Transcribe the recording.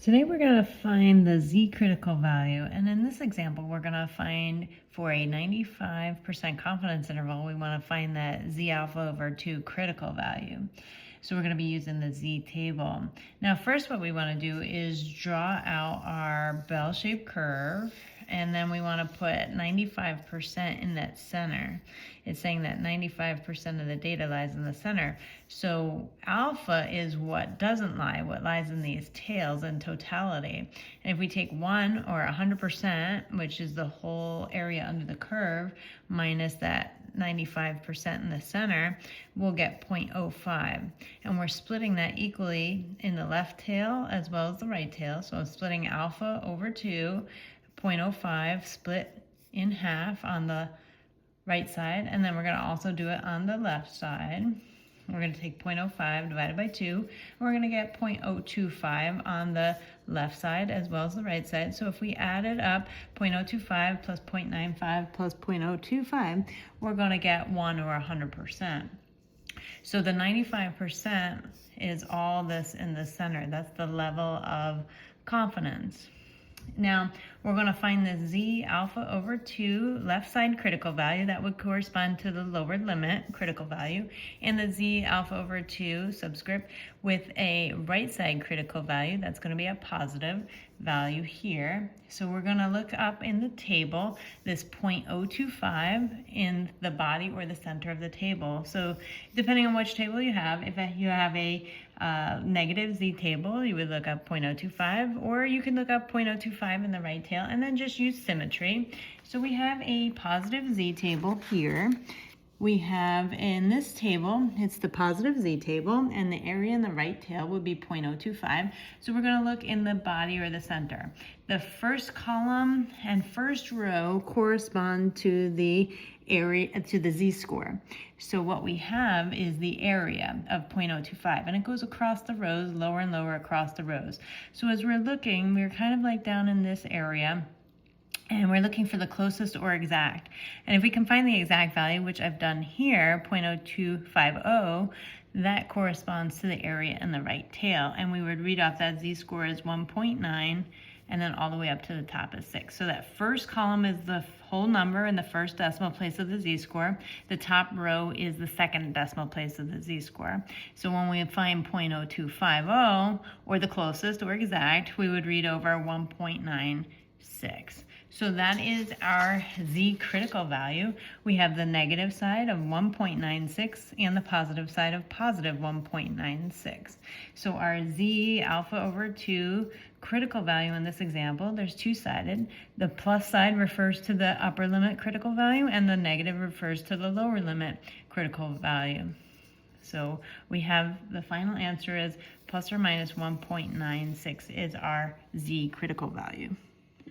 Today we're going to find the Z critical value, and in this example we're going to find for a 95% confidence interval, we want to find that Z alpha over 2 critical value. So we're going to be using the Z table. Now first what we want to do is draw out our bell-shaped curve, and then we want to put 95% in that center. It's saying that 95% of the data lies in the center. So alpha is what doesn't lie, what lies in these tails in totality. And if we take 1 or 100%, which is the whole area under the curve, minus that 95% in the center, we'll get 0.05. And we're splitting that equally in the left tail as well as the right tail. So I'm splitting alpha over 2, 0.05 split in half on the right side, and then we're going to also do it on the left side. We're going to take 0.05 divided by 2, and we're going to get 0.025 on the left side as well as the right side. So if we added up 0.025 plus 0.95 plus 0.025, we're going to get 1 or 100%. So the 95% is all this in the center. That's the level of confidence. Now, we're going to find the Z alpha over 2 left side critical value. That would correspond to the lower limit critical value. And the Z alpha over 2 subscript with a right side critical value. That's going to be a positive value here. So we're going to look up in the table this 0.025 in the body or the center of the table. So depending on which table you have, if you have a negative Z table, you would look up 0.025, or you can look up 0.025 in the right tail and then just use symmetry. So we have a positive Z table here. We have in this table, it's the positive Z table, and the area in the right tail would be 0.025. So we're going to look in the body or the center. The first column and first row correspond to the area, to the Z-score. So what we have is the area of 0.025, and it goes across the rows, lower and lower across the rows. So as we're looking, we're kind of like down in this area, and we're looking for the closest or exact. And if we can find the exact value, which I've done here, 0.0250, that corresponds to the area in the right tail. And we would read off that Z-score as 1.9, and then all the way up to the top is 6. So that first column is the whole number in the first decimal place of the Z-score. The top row is the second decimal place of the Z-score. So when we find 0.0250, or the closest or exact, we would read over 1.96. So that is our Z critical value. We have the negative side of 1.96 and the positive side of positive 1.96. So our Z alpha over 2 critical value in this example, there's two-sided. The plus side refers to the upper limit critical value, and the negative refers to the lower limit critical value. So we have the final answer is plus or minus 1.96 is our Z critical value.